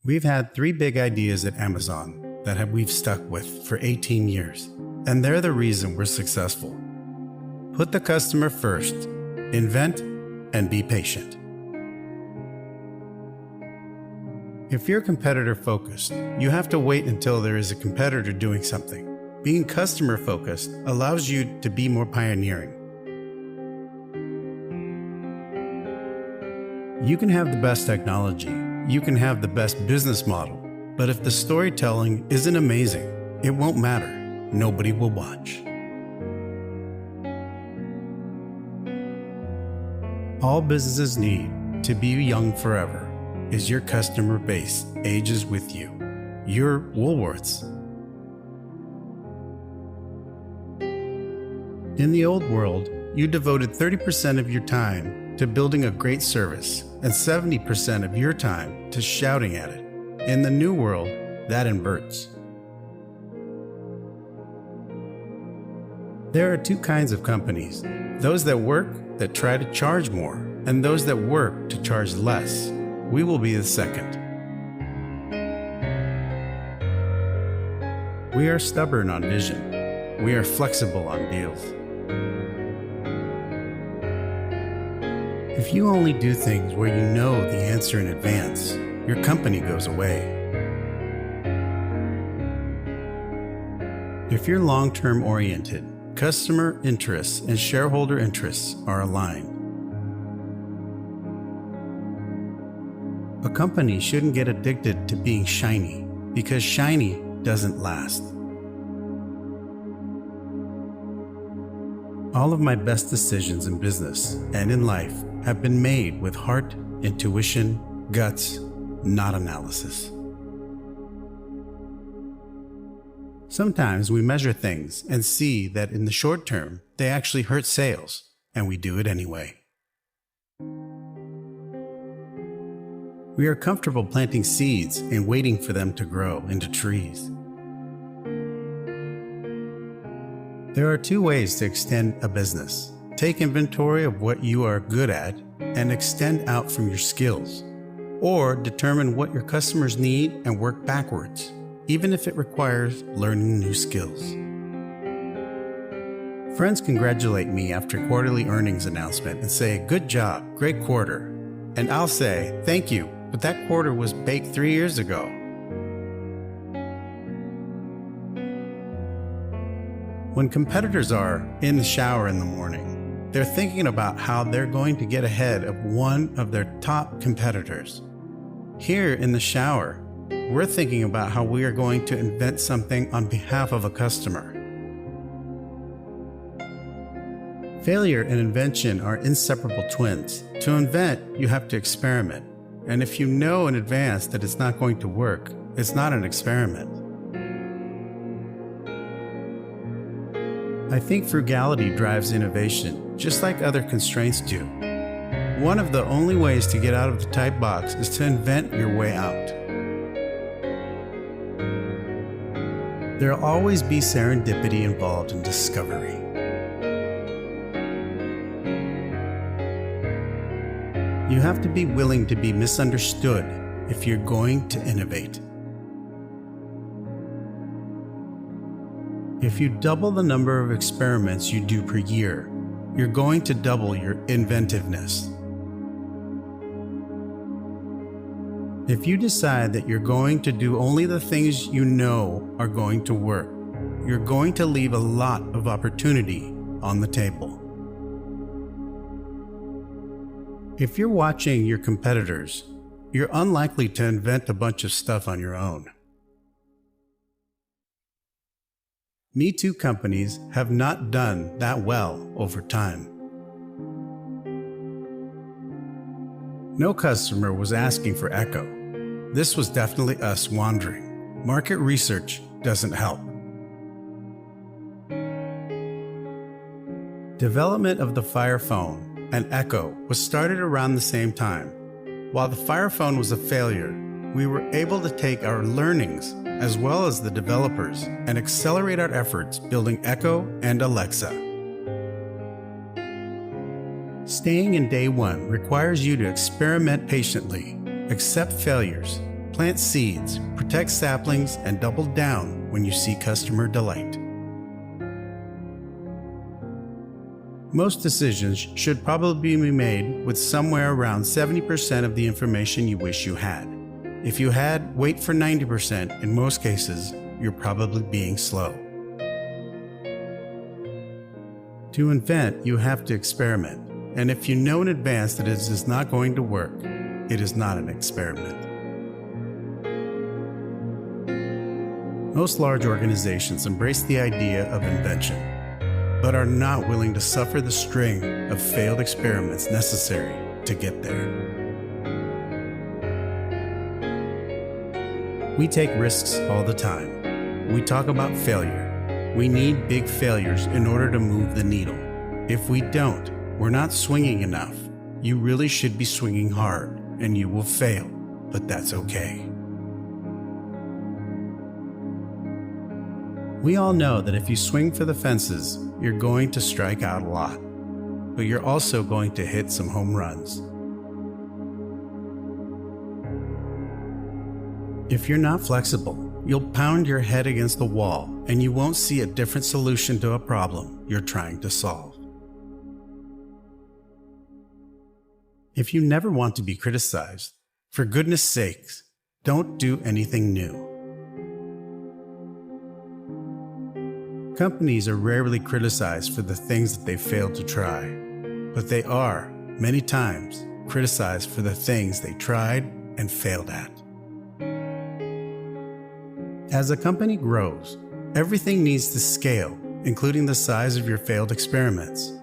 We've had three big ideas at Amazon that we've stuck with for 18 years, and they're the reason we're successful. Put the customer first, invent, and be patient. If you're competitor focused, you have to wait until there is a competitor doing something. Being customer focused allows you to be more pioneering. You can have the best technology, you can have the best business model, but if the storytelling isn't amazing, it won't matter. Nobody will watch. All businesses need to be young forever is your customer base ages with you. Your Woolworths. In the old world, you devoted 30% of your time to building a great service and 70% of your time to shouting at it. In the new world, that inverts. There are two kinds of companies: those that work that try to charge more, and those that work to charge less. We will be the second. We are stubborn on vision. We are flexible on deals. If you only do things where you know the answer in advance, your company goes away. If you're long-term oriented, customer interests and shareholder interests are aligned. A company shouldn't get addicted to being shiny, because shiny doesn't last. All of my best decisions in business and in life have been made with heart, intuition, guts, not analysis. Sometimes we measure things and see that in the short term, they actually hurt sales, and we do it anyway. We are comfortable planting seeds and waiting for them to grow into trees. There are two ways to extend a business. Take inventory of what you are good at and extend out from your skills, or determine what your customers need and work backwards, even if it requires learning new skills. Friends congratulate me after quarterly earnings announcement and say, "Good job, great quarter." And I'll say, "Thank you, but that quarter was baked 3 years ago." When competitors are in the shower in the morning, they're thinking about how they're going to get ahead of one of their top competitors. Here in the shower, we're thinking about how we are going to invent something on behalf of a customer. Failure and invention are inseparable twins. To invent, you have to experiment. And if you know in advance that it's not going to work, it's not an experiment. I think frugality drives innovation, just like other constraints do. One of the only ways to get out of the tight box is to invent your way out. There'll always be serendipity involved in discovery. You have to be willing to be misunderstood if you're going to innovate. If you double the number of experiments you do per year, you're going to double your inventiveness. If you decide that you're going to do only the things you know are going to work, you're going to leave a lot of opportunity on the table. If you're watching your competitors, you're unlikely to invent a bunch of stuff on your own. Me Too companies have not done that well over time. No customer was asking for Echo. This was definitely us wandering. Market research doesn't help. Development of the Fire Phone and Echo was started around the same time. While the Fire Phone was a failure, we were able to take our learnings as well as the developers and accelerate our efforts building Echo and Alexa. Staying in day one requires you to experiment patiently, accept failures, Plant seeds, protect saplings, and double down when you see customer delight. Most decisions should probably be made with somewhere around 70% of the information you wish you had. If you had, wait for 90%. In most cases, you're probably being slow. To invent, you have to experiment. And if you know in advance that it is not going to work, it is not an experiment. Most large organizations embrace the idea of invention, but are not willing to suffer the string of failed experiments necessary to get there. We take risks all the time. We talk about failure. We need big failures in order to move the needle. If we don't, we're not swinging enough. You really should be swinging hard, and you will fail, but that's okay. We all know that if you swing for the fences, you're going to strike out a lot, but you're also going to hit some home runs. If you're not flexible, you'll pound your head against the wall, and you won't see a different solution to a problem you're trying to solve. If you never want to be criticized, for goodness sakes, don't do anything new. Companies are rarely criticized for the things that they failed to try, but they are, many times, criticized for the things they tried and failed at. As a company grows, everything needs to scale, including the size of your failed experiments.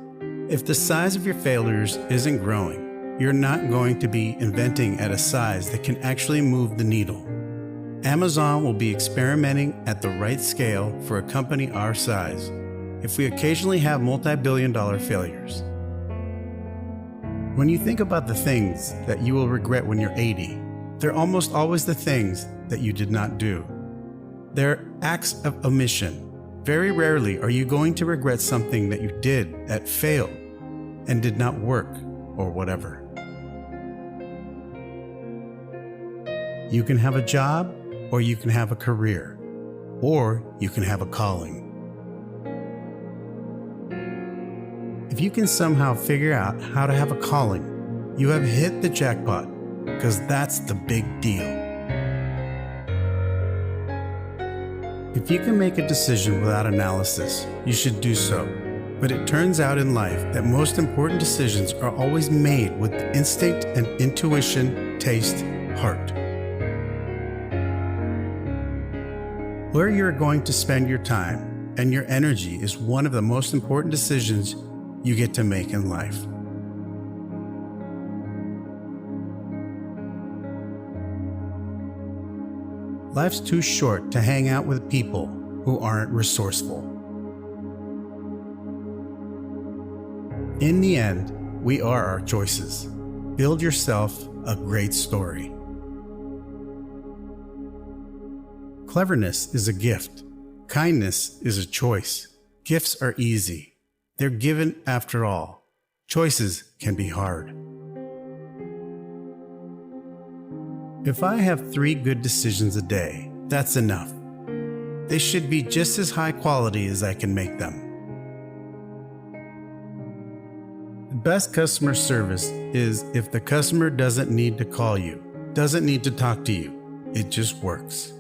If the size of your failures isn't growing, you're not going to be inventing at a size that can actually move the needle. Amazon will be experimenting at the right scale for a company our size if we occasionally have multi-billion-dollar failures. When you think about the things that you will regret when you're 80, they're almost always the things that you did not do. They're acts of omission. Very rarely are you going to regret something that you did that failed and did not work or whatever. You can have a job, or you can have a career, or you can have a calling. If you can somehow figure out how to have a calling, you have hit the jackpot, because that's the big deal. If you can make a decision without analysis, you should do so. But it turns out in life that most important decisions are always made with instinct and intuition, taste, heart. Where you're going to spend your time and your energy is one of the most important decisions you get to make in life. Life's too short to hang out with people who aren't resourceful. In the end, we are our choices. Build yourself a great story. Cleverness is a gift. Kindness is a choice. Gifts are easy. They're given after all. Choices can be hard. If I have 3 good decisions a day, that's enough. They should be just as high quality as I can make them. The best customer service is if the customer doesn't need to call you, doesn't need to talk to you. It just works.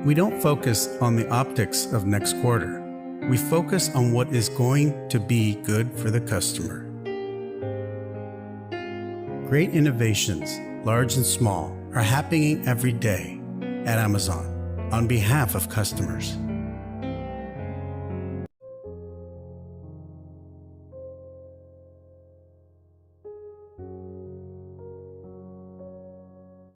We don't focus on the optics of next quarter. We focus on what is going to be good for the customer. Great innovations, large and small, are happening every day at Amazon on behalf of customers.